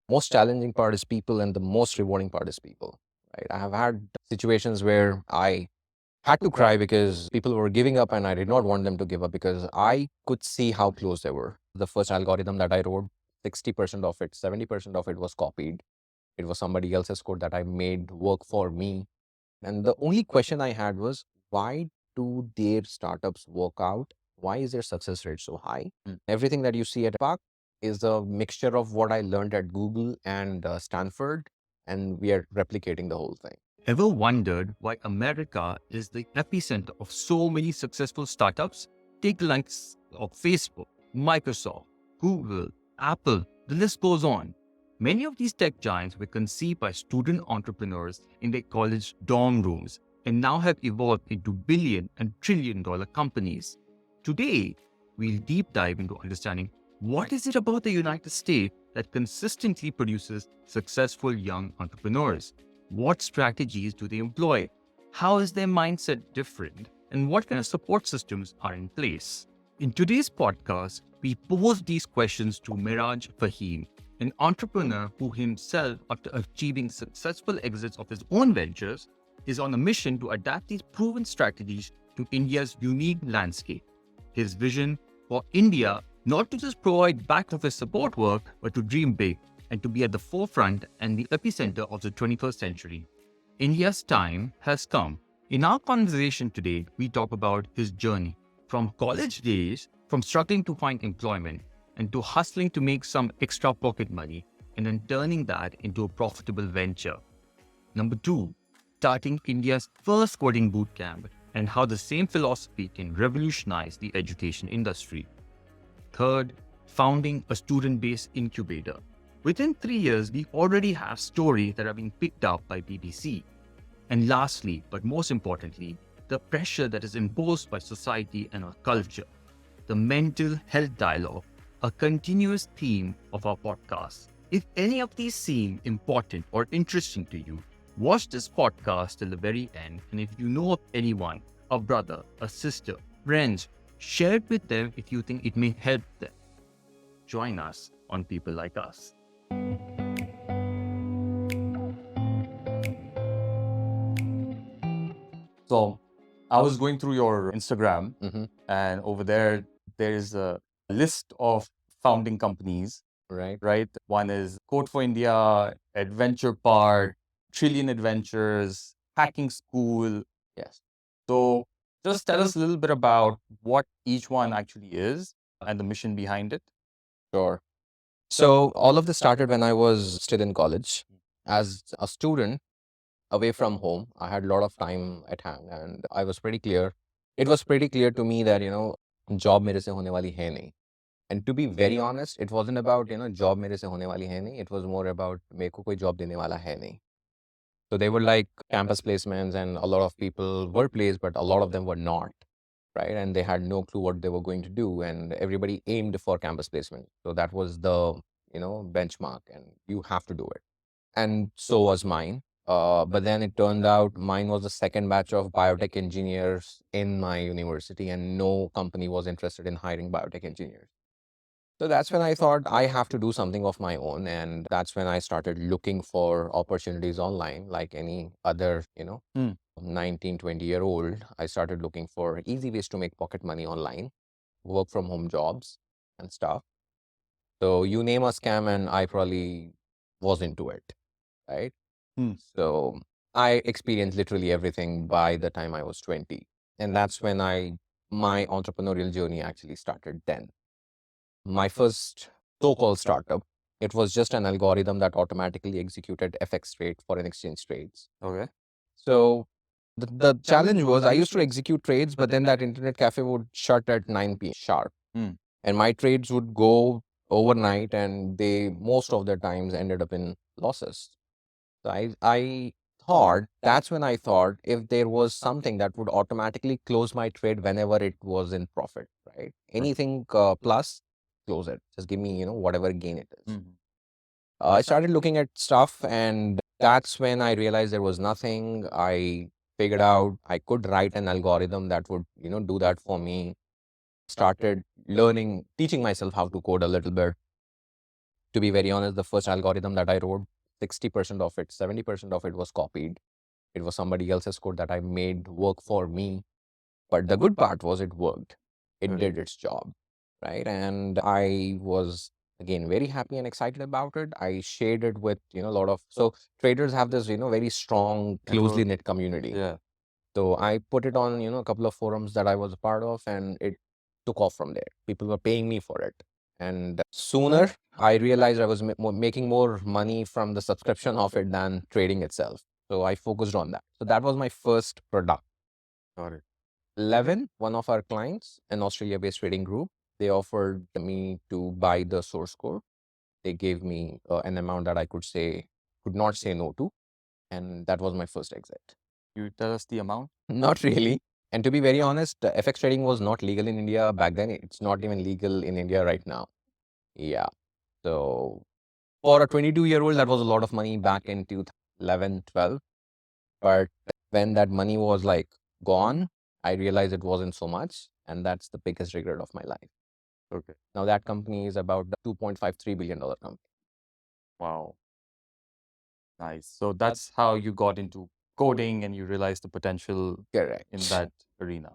most challenging part is people and the most rewarding part is people, right? I have had situations where I had to cry because people were giving up and I did not want them to give up because I could see how close they were. The first algorithm that I wrote, 60% of it, 70% of it was copied. It was somebody else's code that I made work for me. And the only question I had was, why do their startups work out? Why is their success rate so high? Everything that you see at Park is a mixture of what I learned at Google and Stanford, and we are replicating the whole thing. Ever wondered why America is the epicenter of so many successful startups? Take the likes of Facebook, Microsoft, Google, Apple, the list goes on. Many of these tech giants were conceived by student entrepreneurs in their college dorm rooms and now have evolved into billion and trillion dollar companies. Today, we'll deep dive into understanding what is it about the United States that consistently produces successful young entrepreneurs. What strategies do they employ? How is their mindset different? And what kind of support systems are in place? In today's podcast, we pose these questions to Meraj Faheem, an entrepreneur who himself, after achieving successful exits of his own ventures, is on a mission to adapt these proven strategies to India's unique landscape. His vision for India, not to just provide back office support work, but to dream big and to be at the forefront and the epicenter of the 21st century. India's time has come. In our conversation today, we talk about his journey from college days, from struggling to find employment and to hustling to make some extra pocket money and then turning that into a profitable venture. Number 2, starting India's first coding bootcamp and how the same philosophy can revolutionize the education industry. Third, founding a student-based incubator. Within 3 years, we already have stories that are being picked up by BBC. And lastly, but most importantly, the pressure that is imposed by society and our culture. The mental health dialogue, a continuous theme of our podcast. If any of these seem important or interesting to you, watch this podcast till the very end. And if you know of anyone, a brother, a sister, friends, share it with them if you think it may help them. Join us on People Like Us. So I was going through your Instagram, and over there is a list of founding companies, right? One is Code for India, EdVenture Park, Trillion Adventures, Hacking School. Yes. So just tell us a little bit about what each one actually is and the mission behind it. Sure. So all of this started when I was still in college. As a student, away from home, I had a lot of time at hand and I was pretty clear. It was pretty clear to me that, job मेरे से होने वाली है नहीं. And to be very honest, it wasn't about, job मेरे से होने वाली है नहीं. It was more about मेरे को कोई job देने वाला है नहीं. So they were like campus placements and a lot of people were placed, but a lot of them were not, right? And they had no clue what they were going to do and everybody aimed for campus placement. So that was the, benchmark and you have to do it. And so was mine. But then it turned out mine was the second batch of biotech engineers in my university, and no company was interested in hiring biotech engineers. So that's when I thought I have to do something of my own. And that's when I started looking for opportunities online, like any other, 19, 20-year-old. I started looking for easy ways to make pocket money online, work from home jobs and stuff. So you name a scam and I probably was into it, right? So I experienced literally everything by the time I was 20. And that's when my entrepreneurial journey actually started then. My first so-called startup, it was just an algorithm that automatically executed FX trade, foreign exchange trades. Okay. So the challenge was I used to execute trades, but then that internet cafe would shut at 9 p.m. sharp. And my trades would go overnight and they most of the times ended up in losses. So I thought, that's when I thought if there was something that would automatically close my trade whenever it was in profit, right? Anything plus, close it. Just give me, whatever gain it is. I started looking at stuff and that's when I realized there was nothing. I figured out I could write an algorithm that would, do that for me. Started learning, teaching myself how to code a little bit. To be very honest, the first algorithm that I wrote, 60% of it, 70% of it was copied. It was somebody else's code that I made work for me. But the good part was it worked. It did its job, right? And I was again very happy and excited about it. I shared it with, a lot of, so traders have this, very strong, closely knit community. Yeah. So I put it on, a couple of forums that I was a part of, and it took off from there. People were paying me for it. And sooner I realized I was making more money from the subscription of it than trading itself. So I focused on that. So that was my first product. Got it. 11, one of our clients, an Australia-based trading group, they offered me to buy the source code. They gave me an amount that I could not say no to. And that was my first exit. You tell us the amount? Not really. And to be very honest, FX trading was not legal in India back then. It's not even legal in India right now. Yeah. So for a 22-year-old, that was a lot of money back in 2011, 12. But when that money was like gone, I realized it wasn't so much. And that's the biggest regret of my life. Okay. Now that company is about the $2.53 billion company. Wow. Nice. So that's how you got into coding and you realized the potential Correct. in that arena.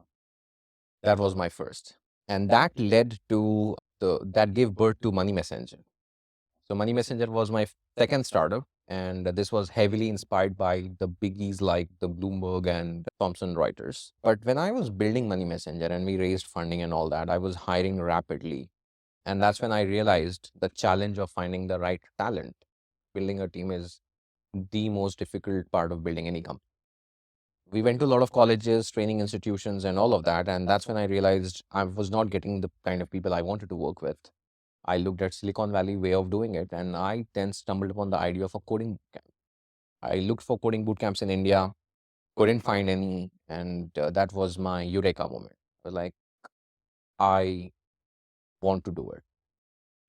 That was my first. And that led to that gave birth to Money Messenger. So Money Messenger was my second startup, and this was heavily inspired by the biggies like the Bloomberg and Thomson Reuters. But when I was building Money Messenger and we raised funding and all that, I was hiring rapidly. And that's when I realized the challenge of finding the right talent. Building a team is the most difficult part of building any company. We went to a lot of colleges, training institutions, and all of that. And that's when I realized I was not getting the kind of people I wanted to work with. I looked at Silicon Valley way of doing it, and I then stumbled upon the idea of a coding bootcamp. I looked for coding bootcamps in India, couldn't find any, and that was my eureka moment. I was like, I want to do it.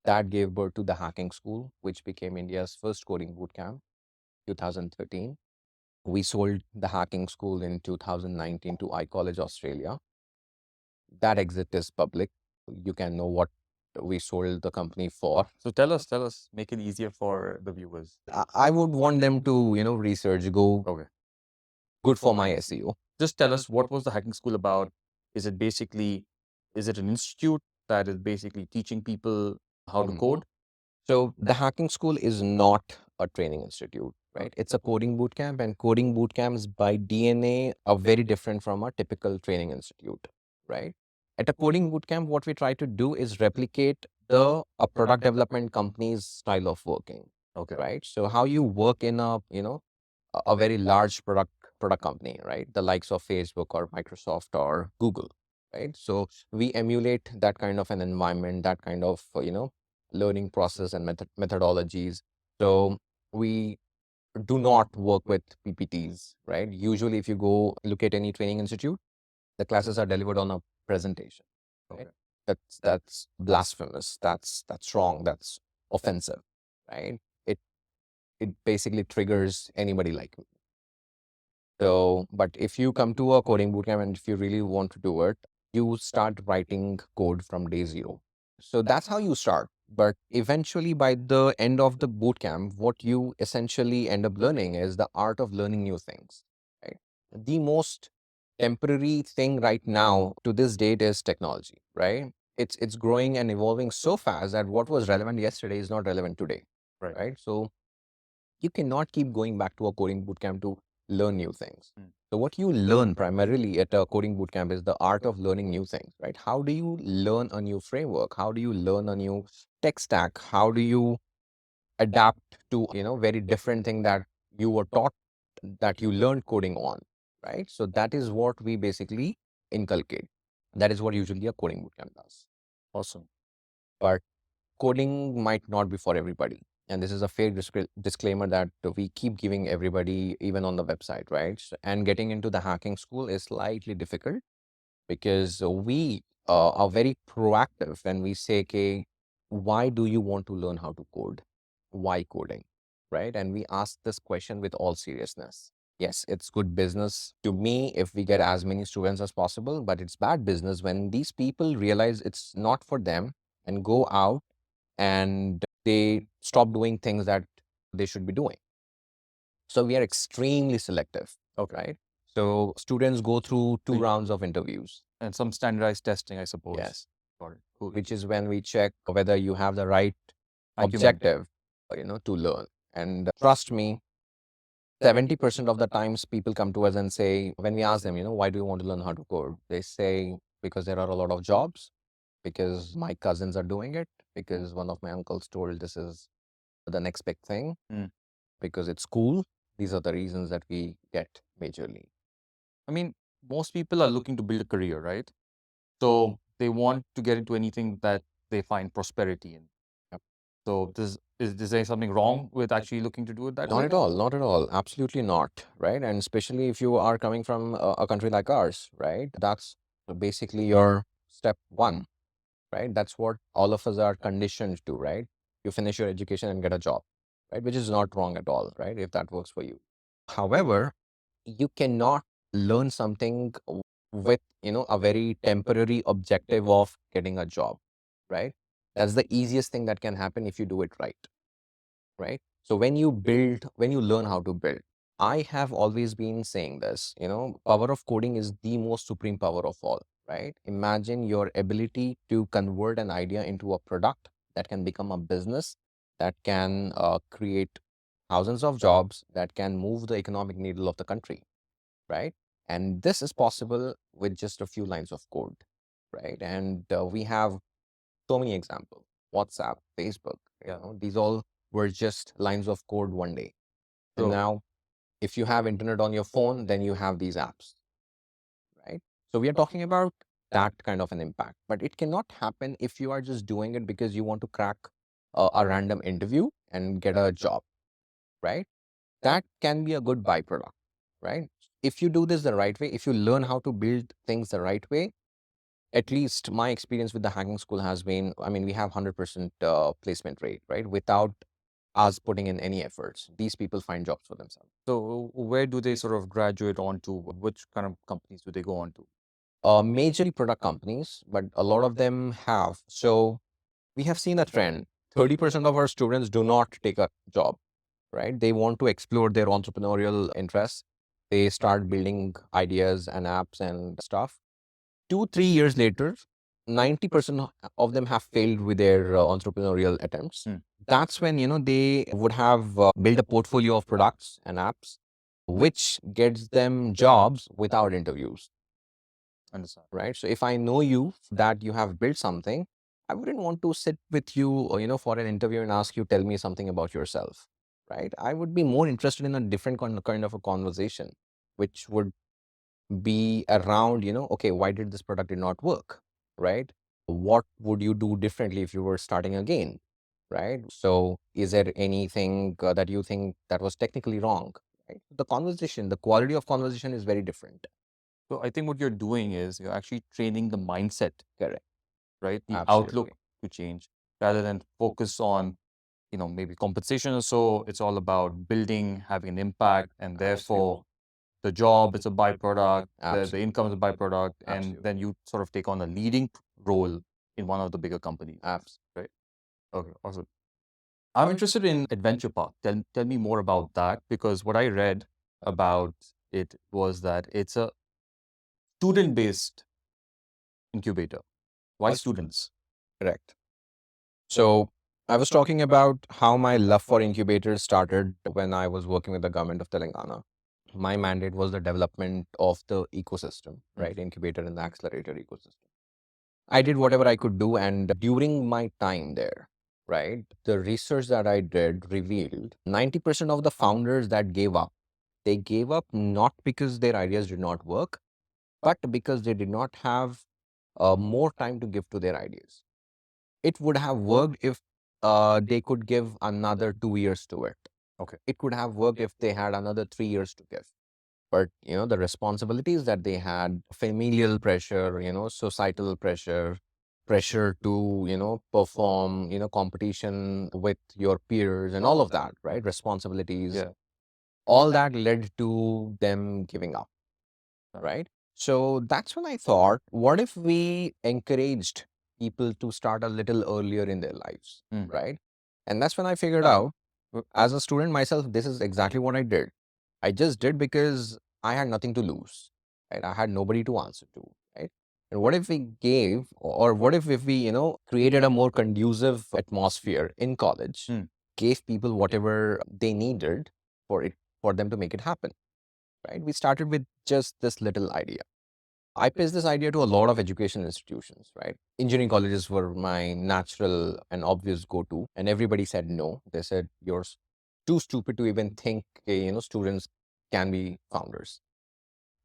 That gave birth to the Hacking School, which became India's first coding bootcamp, 2013. We sold the Hacking School in 2019 to iCollege Australia. That exit is public. You can know what we sold the company for. So tell us, make it easier for the viewers. I would want them to, research, go Okay. good for my SEO. Just tell us, what was the hacking school about? Is it basically, is it an institute that is basically teaching people how to code? So the Hacking School is not a training institute, right? It's a coding bootcamp, and coding bootcamps by DNA are very different from a typical training institute, right? At a coding bootcamp, what we try to do is replicate the a product development company's style of working. Okay. Right? So how you work in a very large product company, right? The likes of Facebook or Microsoft or Google, right? So we emulate that kind of an environment, that kind of learning process and methodologies. So we do not work with PPTs, right? Usually, if you go look at any training institute, the classes are delivered on a presentation, right? Okay. That's blasphemous. That's wrong. That's offensive, right? It basically triggers anybody like me. So, but if you come to a coding bootcamp and if you really want to do it, you start writing code from day zero. So that's how you start. But eventually, by the end of the bootcamp, what you essentially end up learning is the art of learning new things, right? The most temporary thing right now to this date is technology, right? It's growing and evolving so fast that what was relevant yesterday is not relevant today, Right. right? So you cannot keep going back to a coding bootcamp to learn new things. So what you learn primarily at a coding bootcamp is the art of learning new things, right? How do you learn a new framework? How do you learn a new tech stack? How do you adapt to, very different thing that you were taught, that you learned coding on, right? So that is what we basically inculcate. That is what usually a coding bootcamp does. Awesome. But coding might not be for everybody. And this is a fair disclaimer that we keep giving everybody, even on the website, right? And getting into the hacking school is slightly difficult because we are very proactive when we say, okay, why do you want to learn how to code? Why coding? Right? And we ask this question with all seriousness. Yes, it's good business to me if we get as many students as possible, but it's bad business when these people realize it's not for them and go out and they stop doing things that they should be doing. So we are extremely selective, right? So students go through two rounds of interviews. And some standardized testing, I suppose. Yes. Got it. Cool. Which is when we check whether you have the right Acumen. objective, to learn. And trust me, 70% of the times people come to us and say, when we ask them, why do you want to learn how to code? They say, because there are a lot of jobs, because my cousins are doing it, because one of my uncles told this is the next big thing, because it's cool. These are the reasons that we get majorly. I mean, most people are looking to build a career, right? So they want to get into anything that they find prosperity in. Yep. So is there something wrong with actually looking to do it that Not way? at all, not at all. Absolutely not, right? And especially if you are coming from a country like ours, right? That's basically your step one, right? That's what all of us are conditioned to, right? You finish your education and get a job, right? Which is not wrong at all, right? If that works for you. However, you cannot learn something with, a very temporary objective of getting a job, right? That's the easiest thing that can happen if you do it right, right? So when you learn how to build, I have always been saying this, power of coding is the most supreme power of all, right? Imagine your ability to convert an idea into a product that can become a business, that can create thousands of jobs, that can move the economic needle of the country, right? And this is possible with just a few lines of code, right? And we have so many examples. WhatsApp, Facebook, these all were just lines of code one day. And now, if you have internet on your phone, then you have these apps, right? So we are talking about that kind of an impact. But it cannot happen if you are just doing it because you want to crack a random interview and get a job, right? That can be a good byproduct, right? If you do this the right way, if you learn how to build things the right way, at least my experience with the hacking school has been, I mean, we have 100% placement rate, right? Without us putting in any efforts, these people find jobs for themselves. So where do they sort of graduate onto? Which kind of companies do they go on to? Majorly product companies, but a lot of them have. So we have seen a trend. 30% of our students do not take a job, right? They want to explore their entrepreneurial interests. They start building ideas and apps and stuff. 2, 3 years later, 90% of them have failed with their entrepreneurial attempts. That's when, they would have built a portfolio of products and apps, which gets them jobs without interviews. Understand. Right? So if I know you that you have built something, I wouldn't want to sit with you, for an interview and ask you, tell me something about yourself, right? I would be more interested in a different kind of a conversation, which would be around, okay, why did this product did not work, right? What would you do differently if you were starting again, right? So is there anything that you think that was technically wrong, right? The conversation, the quality of conversation is very different. So I think what you're doing is you're actually training the mindset, Correct. right? The outlook Absolutely. to change rather than focus on, maybe compensation or so. It's all about building, having an impact, and therefore the job is a byproduct, the income is a byproduct, and then you sort of take on a leading role in one of the bigger companies. Apps. Right? Okay, awesome. I'm interested in Adventure Park. Tell me more about that, because what I read about it was that it's a student-based incubator. Why students? Correct. So I was talking about how my love for incubators started when I was working with the government of Telangana. My mandate was the development of the ecosystem, right? Incubator and the accelerator ecosystem. I did whatever I could do. And during my time there, right, the research that I did revealed 90% of the founders that gave up, they gave up not because their ideas did not work, but because they did not have more time to give to their ideas. It would have worked if they could give another 2 years to it. Okay. It could have worked if they had another 3 years to give. But the responsibilities that they had, familial pressure, societal pressure, pressure to perform, competition with your peers and all of that, right? Responsibilities. Yeah. All that led to them giving up, right? So that's when I thought, what if we encouraged people to start a little earlier in their lives, right? And that's when I figured out, as a student myself, this is exactly what I did. I just did because I had nothing to lose, right? I had nobody to answer to, right? And what if we gave, or what if we, created a more conducive atmosphere in college, gave people whatever they needed for it, for them to make it happen, right? We started with just this little idea. I pitched this idea to a lot of education institutions, right? Engineering colleges were my natural and obvious go-to, and everybody said no. They said, you're too stupid to even think, students can be founders.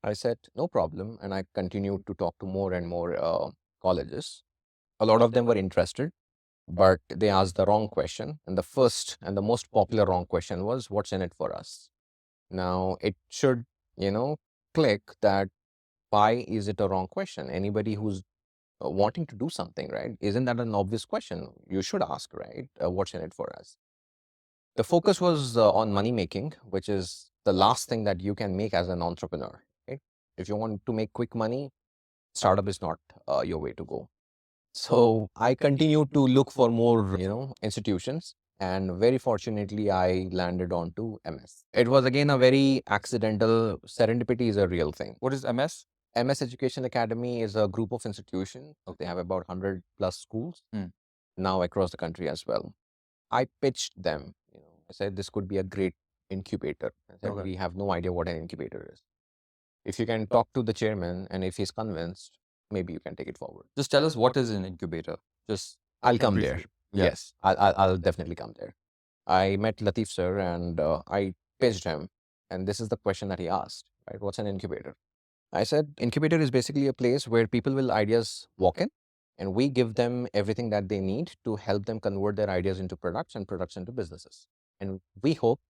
I said, no problem. And I continued to talk to more and more colleges. A lot of them were interested, but they asked the wrong question. And the first and the most popular wrong question was, what's in it for us? Now, it should, click that why is it a wrong question? Anybody who's wanting to do something, right? Isn't that an obvious question? You should ask, right? What's in it for us? The focus was on money making, which is the last thing that you can make as an entrepreneur, right? If you want to make quick money, startup is not your way to go. So I continued to look for more, institutions. And very fortunately, I landed onto MS. It was again a very accidental, serendipity is a real thing. What is MS? MS Education Academy is a group of institutions. They have about 100 plus schools now across the country as well. I pitched them. I said this could be a great incubator. I said we have no idea what an incubator is. If you can talk to the chairman and if he's convinced, maybe you can take it forward. Just tell us what is an incubator. Just I'll come briefly. there. Yeah. Yes, I'll definitely come there. I met Latif sir and I pitched him, and this is the question that he asked. Right, what's an incubator? I said, incubator is basically a place where people will ideas walk in and we give them everything that they need to help them convert their ideas into products and products into businesses. And we hope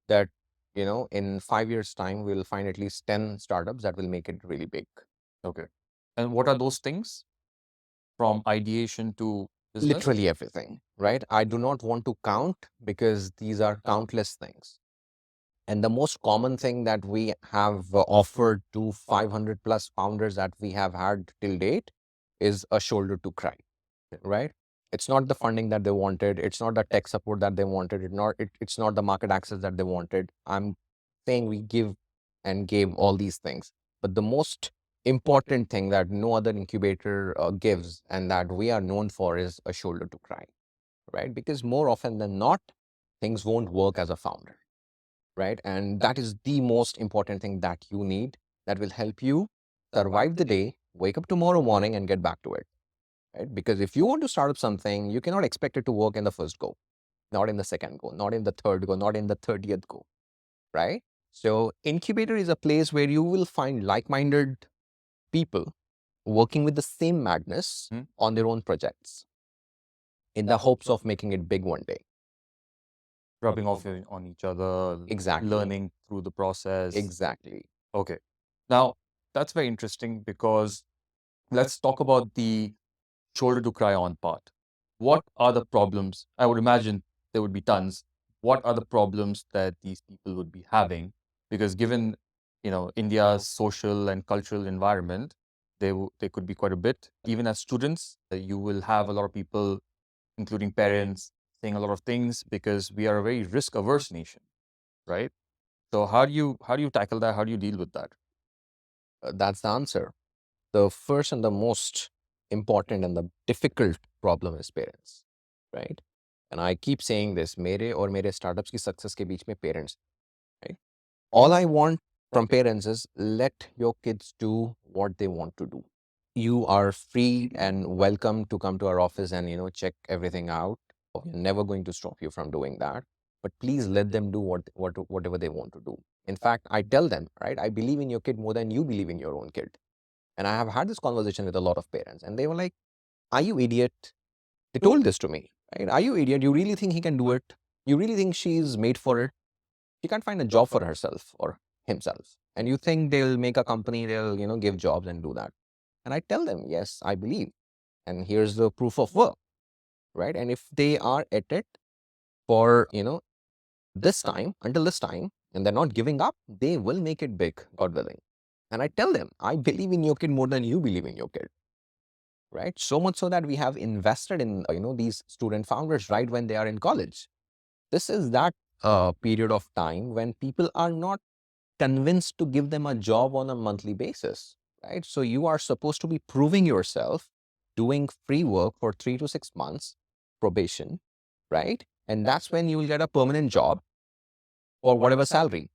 that, in 5 years' time, we'll find at least 10 startups that will make it really big. Okay. And what are those things? From ideation to business? Literally everything, right? I do not want to count because these are countless things. And the most common thing that we have offered to 500 plus founders that we have had till date is a shoulder to cry, right? It's not the funding that they wanted. It's not the tech support that they wanted. It's not the market access that they wanted. I'm saying we give and gave all these things. But the most important thing that no other incubator gives and that we are known for is a shoulder to cry, right? Because more often than not, things won't work as a founder, right? And that is the most important thing that you need that will help you survive the day, wake up tomorrow morning and get back to it, right? Because if you want to start up something, you cannot expect it to work in the first go, not in the second go, not in the third go, not in the 30th go, right? So incubator is a place where you will find like-minded people working with the same madness on their own projects in the hopes of making it big one day. Rubbing off on each other, Exactly. learning through the process. Exactly. Okay. Now, that's very interesting because let's talk about the shoulder to cry on part. What are the problems? I would imagine there would be tons. What are the problems that these people would be having? Because given, India's social and cultural environment, they could be quite a bit. Even as students, you will have a lot of people, including parents, saying a lot of things because we are a very risk averse nation, right? So how do you tackle that? How do you deal with that? That's the answer. The first and the most important and the difficult problem is parents, right? And I keep saying this, मेरे और मेरे startups की success के बीच में parents, right? All I want from parents is let your kids do what they want to do. You are free and welcome to come to our office and check everything out. We're never going to stop you from doing that. But please let them do whatever they want to do. In fact, I tell them, right? I believe in your kid more than you believe in your own kid. And I have had this conversation with a lot of parents, and they were like, "Are you idiot?" They told this to me, right? Are you idiot? You really think he can do it? You really think she's made for it? She can't find a job for herself or himself. And you think they'll make a company, they'll, give jobs and do that. And I tell them, yes, I believe. And here's the proof of work, right? And if they are at it for, this time, until this time, and they're not giving up, they will make it big, God willing. And I tell them, I believe in your kid more than you believe in your kid, right? So much so that we have invested in, these student founders right when they are in college. This is that period of time when people are not convinced to give them a job on a monthly basis, right? So you are supposed to be proving yourself, doing free work for 3 to 6 months, probation, right? And that's when you will get a permanent job for whatever salary,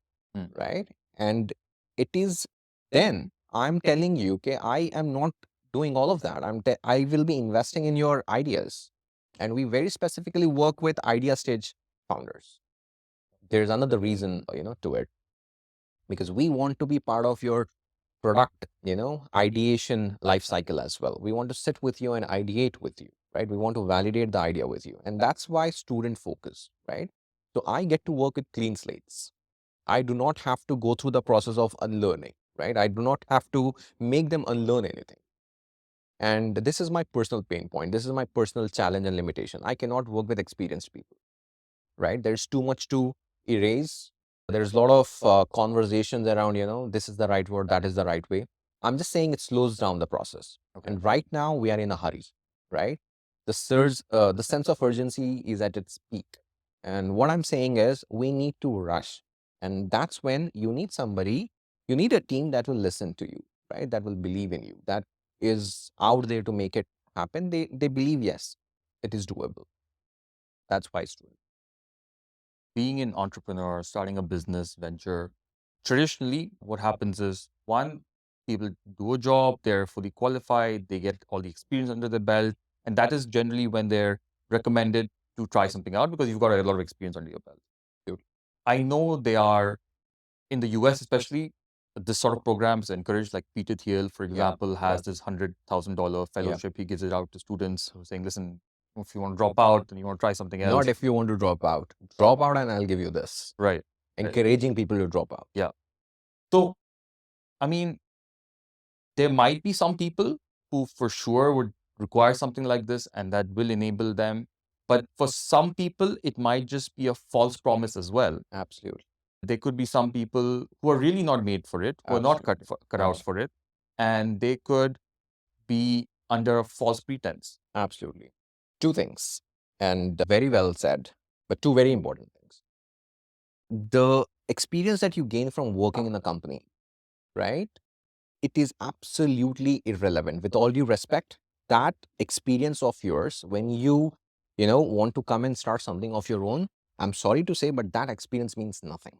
right? And it is then I'm telling you, okay, I am not doing all of that. I will be investing in your ideas. And we very specifically work with idea stage founders. There's another reason, to it, because we want to be part of your product, ideation life cycle as well. We want to sit with you and ideate with you, right? We want to validate the idea with you. And that's why student focus, right? So I get to work with clean slates. I do not have to go through the process of unlearning, right? I do not have to make them unlearn anything. And this is my personal pain point. This is my personal challenge and limitation. I cannot work with experienced people, right? There's too much to erase. There's a lot of conversations around, this is the right word, that is the right way. I'm just saying it slows down the process. Okay. And right now we are in a hurry, right? The sense of urgency is at its peak. And what I'm saying is we need to rush. And that's when you need somebody, you need a team that will listen to you, right? That will believe in you, that is out there to make it happen. They believe, yes, it is doable. That's why student. Being an entrepreneur, starting a business venture, traditionally what happens is one, people do a job, they're fully qualified, they get all the experience under their belt, and that is generally when they're recommended to try something out because you've got a lot of experience under your belt. I know they are in the US especially, this sort of programs encouraged, like Peter Thiel, for example, has this $100,000 fellowship. He gives it out to students who are saying, listen, if you want to drop out and you want to try something else. Not if you want to drop out. Drop out and I'll give you this. Right. Encouraging people to drop out. Yeah. So, I mean, there might be some people who for sure would require something like this and that will enable them. But for some people, it might just be a false promise as well. Absolutely. There could be some people who are really not made for it, who are not cut out for it, and they could be under a false pretense. Absolutely. Two things, and very well said, but two very important things. The experience that you gain from working in a company, right? It is absolutely irrelevant. With all due respect, that experience of yours, when you want to come and start something of your own, I'm sorry to say, but that experience means nothing,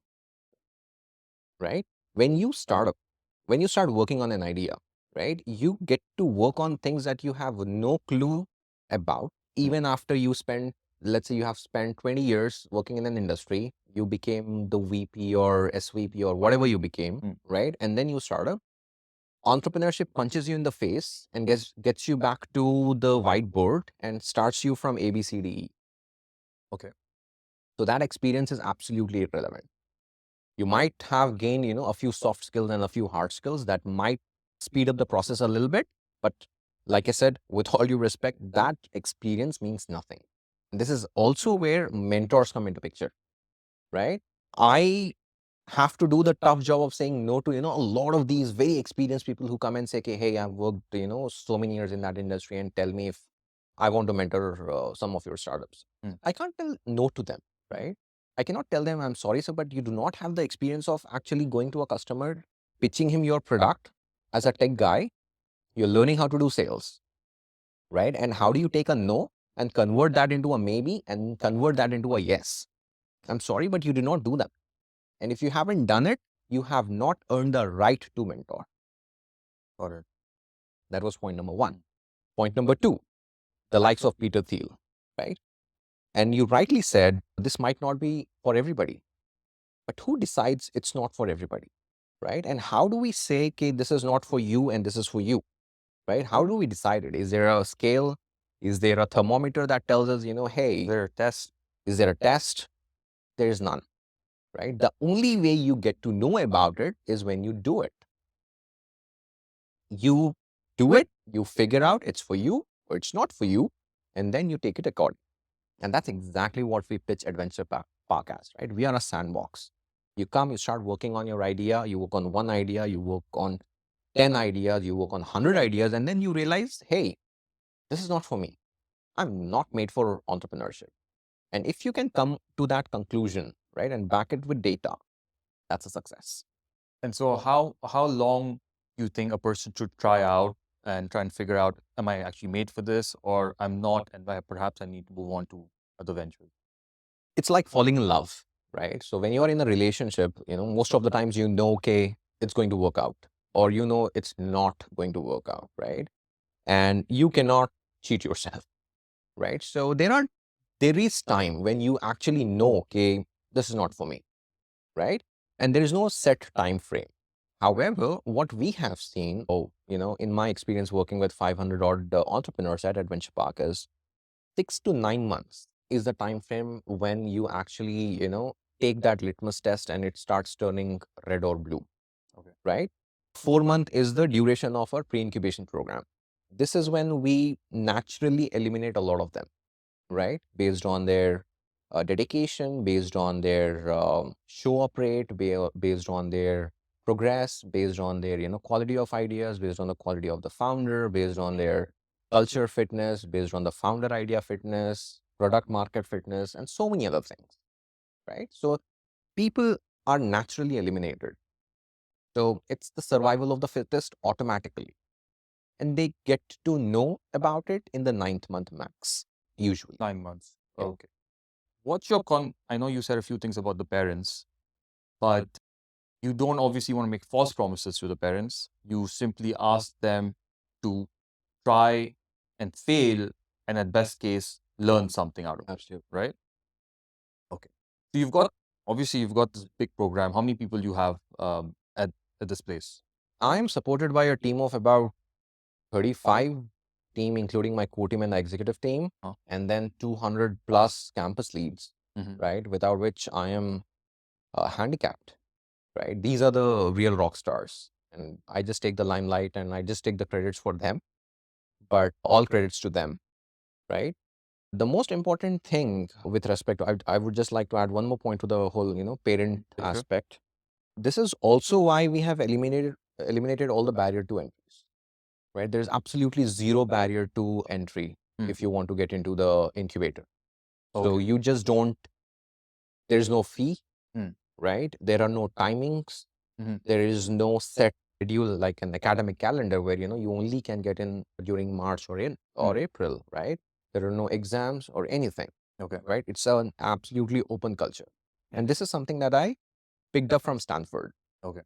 right? When you start working on an idea, right, you get to work on things that you have no clue about. Even after you spend, let's say you have spent 20 years working in an industry, you became the VP or SVP or whatever you became, right? And then you start up. Entrepreneurship punches you in the face and gets you back to the whiteboard and starts you from A, B, C, D, E. Okay. So that experience is absolutely irrelevant. You might have gained, a few soft skills and a few hard skills that might speed up the process a little bit. But like I said, with all due respect, that experience means nothing. And this is also where mentors come into picture, right? I have to do the tough job of saying no to, a lot of these very experienced people who come and say, okay, hey, I've worked, so many years in that industry and tell me if I want to mentor some of your startups. I can't tell no to them, right? I cannot tell them, I'm sorry, sir, but you do not have the experience of actually going to a customer, pitching him your product as a tech guy. You're learning how to do sales, right? And how do you take a no and convert that into a maybe and convert that into a yes? I'm sorry, but you did not do that. And if you haven't done it, you have not earned the right to mentor. Got it. That was point number one. Point number two, the likes of Peter Thiel, right? And you rightly said this might not be for everybody, but who decides it's not for everybody, right? And how do we say, okay, this is not for you and this is for you, right? How do we decide it? Is there a scale? Is there a thermometer that tells us, hey, There are tests. is there a test? There is none, right? The only way you get to know about it is when you do it. You do it, you figure out it's for you or it's not for you, and then you take it according. And that's exactly what we pitch EdVenture Park as, right? We are a sandbox. You come, you start working on your idea, you work on one idea, you work on 10 ideas, you work on 100 ideas, and then you realize, hey, this is not for me. I'm not made for entrepreneurship. And if you can come to that conclusion, right, and back it with data, that's a success. And so how long you think a person should try out and try and figure out, am I actually made for this or I'm not, and perhaps I need to move on to other ventures? It's like falling in love, right? So when you are in a relationship, most of the times okay, it's going to work out, or it's not going to work out, right? And you cannot cheat yourself, right? So there is time when you actually know, okay, this is not for me, right? And there is no set time frame. However, what we have seen, in my experience working with 500 odd entrepreneurs at EdVenture Park, is 6 to 9 months is the time frame when you actually, take that litmus test and it starts turning red or blue. Okay. Right? 4 month is the duration of our pre-incubation program. This is when we naturally eliminate a lot of them, right? Based on their dedication, based on their show up rate, based on their progress, based on their quality of ideas, based on the quality of the founder, based on their culture fitness, based on the founder idea fitness, product market fitness, and so many other things, right? So people are naturally eliminated. So it's the survival of the fittest automatically, and they get to know about it in the ninth month max, usually. 9 months. Yeah. Okay. What's your I know you said a few things about the parents, but you don't obviously want to make false promises to the parents. You simply ask them to try and fail, and at best case, learn something out of it. Absolutely. Right? Okay. So you've got this big program. How many people you have at this place? I'm supported by a team of about 35 team, including my core team and the executive team, and then 200 plus campus leads, right? Without which I am handicapped, right? These are the real rock stars, and I just take the limelight and I just take the credits for them, but all credits to them, right? The most important thing with respect to, I would just like to add one more point to the whole, parent aspect. This is also why we have eliminated all the barrier to entries, right? There's absolutely zero barrier to entry if you want to get into the incubator. So you just don't, there's no fee, right? There are no timings. There is no set schedule like an academic calendar where, you only can get in during March or April, right? There are no exams or anything. Okay. Right? It's an absolutely open culture. And this is something that I picked up from Stanford. Okay.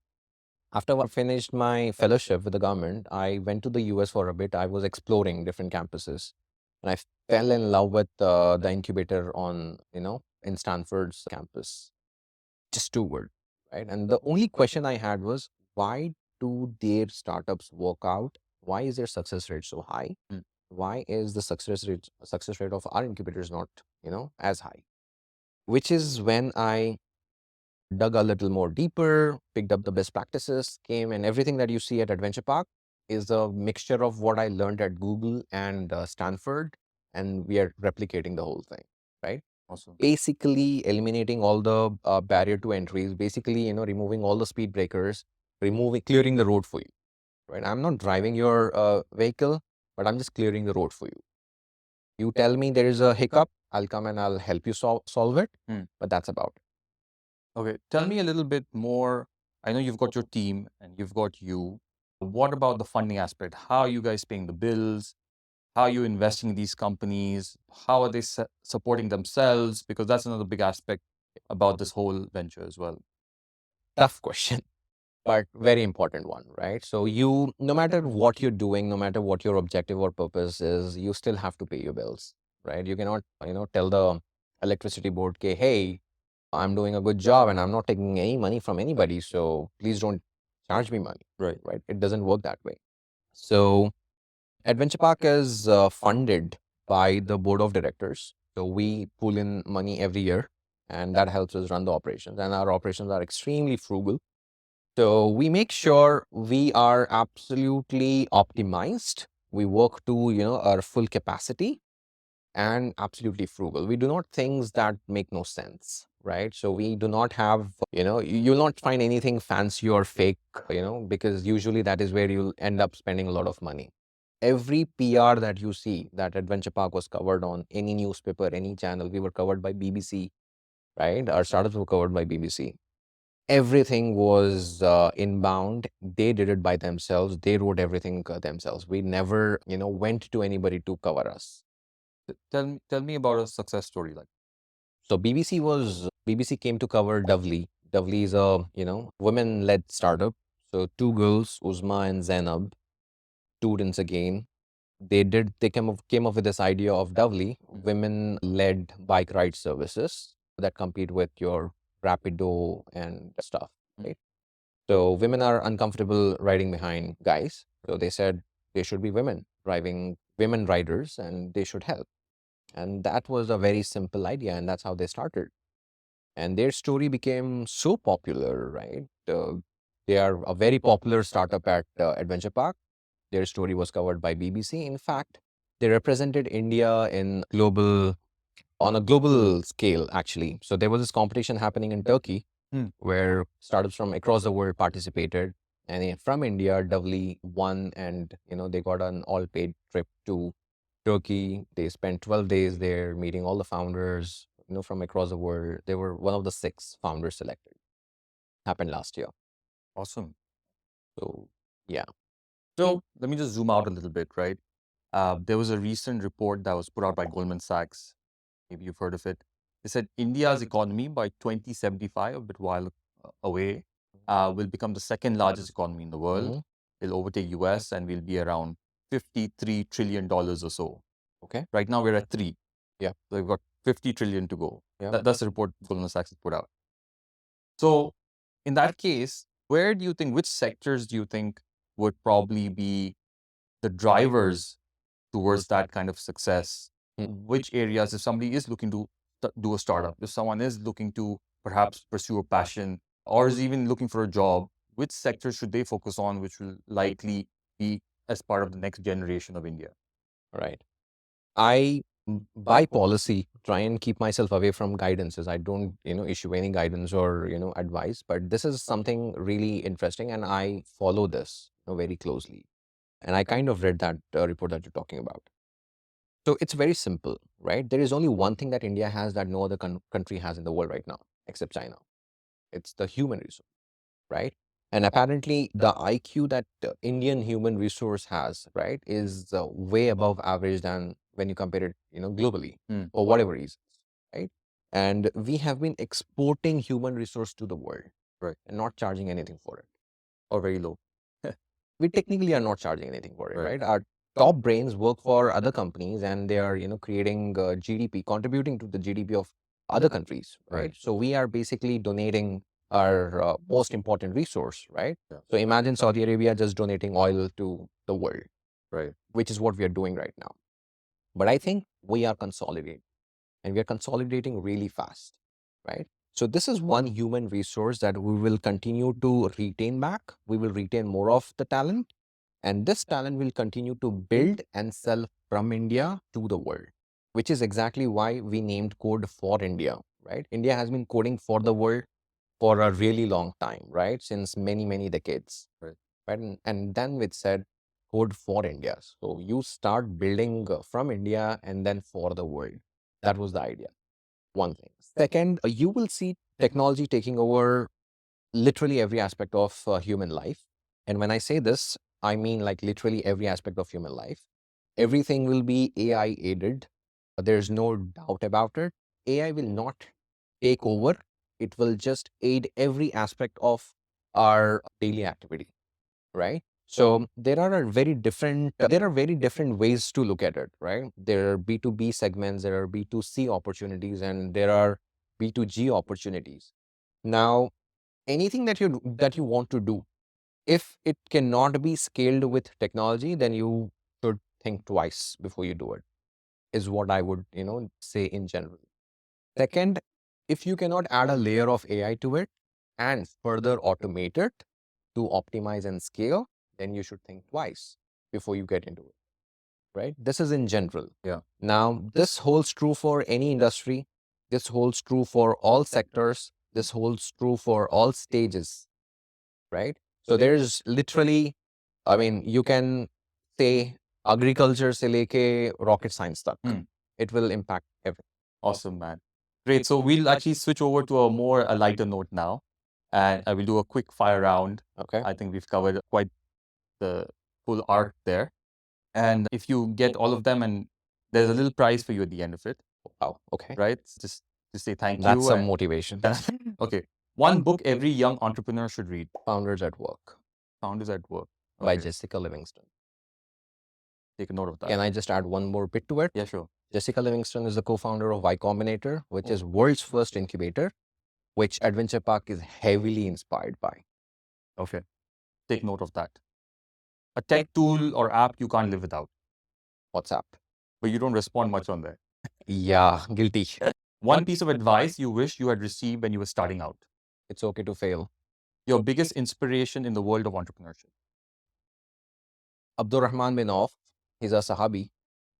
After I finished my fellowship with the government, I went to the US for a bit. I was exploring different campuses, and I fell in love with the incubator in Stanford's campus. Just two words, right? And the only question I had was, why do their startups work out? Why is their success rate so high? Why is the success rate of our incubators not, as high? Which is when I dug a little more deeper, picked up the best practices, came, and everything that you see at Adventure Park is a mixture of what I learned at Google and Stanford, and we are replicating the whole thing, right? Awesome. Basically, eliminating all the barrier to entries, basically, removing all the speed breakers, clearing the road for you, right? I'm not driving your vehicle, but I'm just clearing the road for you. You tell me there is a hiccup, I'll come and I'll help you solve it, but that's about it. Okay, tell me a little bit more. I know you've got your team and you've got you. What about the funding aspect? How are you guys paying the bills? How are you investing in these companies? How are they supporting themselves? Because that's another big aspect about this whole venture as well. Tough question, but very important one, right? So no matter what you're doing, no matter what your objective or purpose is, you still have to pay your bills, right? You cannot, tell the electricity board, okay, hey, I'm doing a good job and I'm not taking any money from anybody, so please don't charge me money, Right. right? It doesn't work that way. So Adventure Park is funded by the board of directors. So we pull in money every year, and that helps us run the operations. And our operations are extremely frugal. So we make sure we are absolutely optimized. We work to, our full capacity and absolutely frugal. We do not things that make no sense, right? So we do not have, you'll not find anything fancy or fake, because usually that is where you'll end up spending a lot of money. every PR that you see that Adventure Park was covered on any newspaper, any channel, we were covered by BBC, right? Our startups were covered by BBC. Everything was inbound. They did it by themselves. They wrote everything themselves. We never, went to anybody to cover us. Tell me about a success story like. So BBC came to cover Dovely. Dovely is a, women-led startup. So two girls, Uzma and Zainab, students again. They came up with this idea of Dovely, women-led bike ride services that compete with your Rapido and stuff, right? So women are uncomfortable riding behind guys. So they said they should be women driving women riders and they should help. And that was a very simple idea, and that's how they started. And their story became so popular, right? They are a very popular startup at Adventure Park. Their story was covered by BBC. In fact, they represented India in global on a global scale, actually. So there was this competition happening in Turkey where startups from across the world participated. And from India, Dovely won, and they got an all-paid trip to Turkey. They spent 12 days there, meeting all the founders, from across the world. They were one of the 6 founders selected. Happened last year. Awesome. So yeah. So let me just zoom out a little bit, right? There was a recent report that was put out by Goldman Sachs. Maybe you've heard of it. They said India's economy by 2075, a bit while away, will become the second largest economy in the world. It'll overtake US and will be around $53 trillion or so. Okay. Right now we're at 3. Yeah. So we've got 50 trillion to go. Yeah. That's the report Goldman Sachs has put out. So in that case, where do you think, which sectors do you think would probably be the drivers towards that kind of success? Which areas, if somebody is looking to do a startup, if someone is looking to perhaps pursue a passion or is even looking for a job, which sectors should they focus on, which will likely be as part of the next generation of India? Right. I, by policy, try and keep myself away from guidances. I don't, issue any guidance or, advice, but this is something really interesting and I follow this, very closely. And I kind of read that report that you're talking about. So it's very simple, right? There is only one thing that India has that no other country has in the world right now, except China. It's the human resource, right? And apparently, the IQ that Indian human resource has, right, is way above average than when you compare it, globally for whatever reasons, right? And we have been exporting human resource to the world, Right. and not charging anything for it. Or very low. We technically are not charging anything for it, Right. right? Our top brains work for other companies, and they are, creating GDP, contributing to the GDP of other countries, right? Right. So we are basically donating our most important resource, right? Yeah. So imagine Saudi Arabia just donating oil to the world, Right. which is what we are doing right now. But I think we are consolidating, and we are consolidating really fast, right? So this is one human resource that we will continue to retain back. We will retain more of the talent, and this talent will continue to build and sell from India to the world, which is exactly why we named Code for India, right? India has been coding for the world for a really long time, right? Since many, many decades, Right. right? And then it said Code for India. So you start building from India and then for the world. That was the idea. One thing. Second, you will see technology taking over literally every aspect of human life. And when I say this, I mean like literally every aspect of human life. Everything will be AI aided. There's no doubt about it. AI will not take over. It will just aid every aspect of our daily activity, right? So there are very different ways to look at it, right? There are B2B segments, there are B2C opportunities, and there are B2G opportunities. Now, anything that you want to do, if it cannot be scaled with technology, then you should think twice before you do it, is what I would, say in general. Second, if you cannot add a layer of AI to it and further automate it to optimize and scale, then you should think twice before you get into it, right? This is in general. Yeah. Now, this holds true for any industry. This holds true for all sectors. This holds true for all stages, right? So there's literally, I mean, you can say agriculture से लेके rocket science तक. Hmm. It will impact everything. Awesome, man. Great. So we'll actually switch over to a lighter note now, and I will do a quick fire round. Okay. I think we've covered quite the full arc there. And if you get all of them, and there's a little prize for you at the end of it, Wow. Okay. right? Just to say thank you. That's some and- motivation. Okay. One book every young entrepreneur should read. Founders at Work Founders at Work. by Okay. Jessica Livingston. Take a note of that. Can I just add one more bit to it? Yeah, sure. Jessica Livingston is the co-founder of Y Combinator, which is world's first incubator, which EdVenture Park is heavily inspired by. Okay. Take note of that. A tech tool or app you can't live without, WhatsApp. but you don't respond much on there. Yeah, guilty. One piece of advice you wish you had received when you were starting out. It's okay to fail. Your biggest inspiration in the world of entrepreneurship. Abdurrahman bin Auf, he's a Sahabi.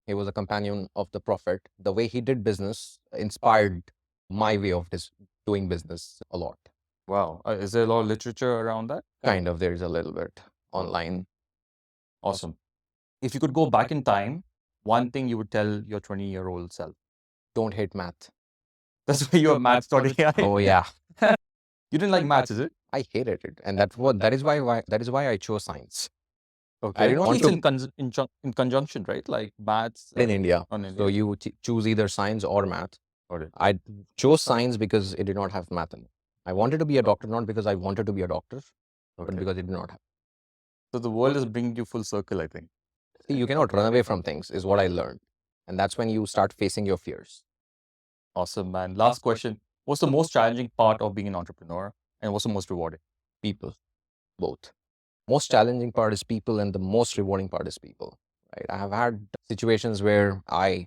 He was a companion of the Prophet. The way he did business inspired my way of doing business a lot. Wow. Is there a lot of literature around that? Kind of, there is a little bit online. Awesome. If you could go back in time, one thing you would tell your 20-year-old self. Don't hate math. That's why you have maths taught AI. Oh yeah, You didn't like maths, is it? I hated it, and that is why I chose science. Okay. I didn't want It's to in conjunction, right? Like maths in India. on India. So you choose either science or math. Got it. I chose science because it did not have math in it. I wanted to be a doctor, not because I wanted to be a doctor, but Okay. because it did not have. So the world is bringing you full circle, I think. See, you cannot run away from things, is what I learned. And that's when you start facing your fears. Awesome, man. Last question. What's the most challenging part of being an entrepreneur, and what's the most rewarding? People, both. Most challenging part is people, and the most rewarding part is people. Right? I have had situations where I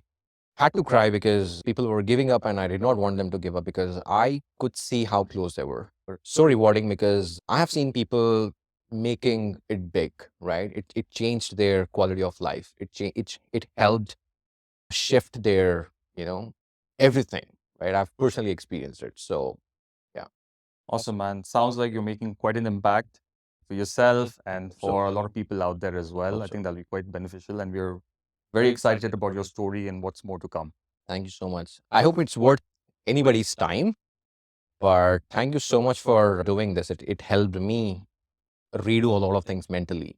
had to cry because people were giving up, and I did not want them to give up because I could see how close they were. So rewarding because I have seen people making it big, right? It changed their quality of life. It helped shift their, everything, right? I've personally experienced it. So Awesome, man. Sounds like you're making quite an impact for yourself and for a lot of people out there as well. I think that'll be quite beneficial, and we're very excited about your story and what's more to come. thank you so much. I hope it's worth anybody's time, but thank you so much for doing this. It helped me redo a lot of things mentally.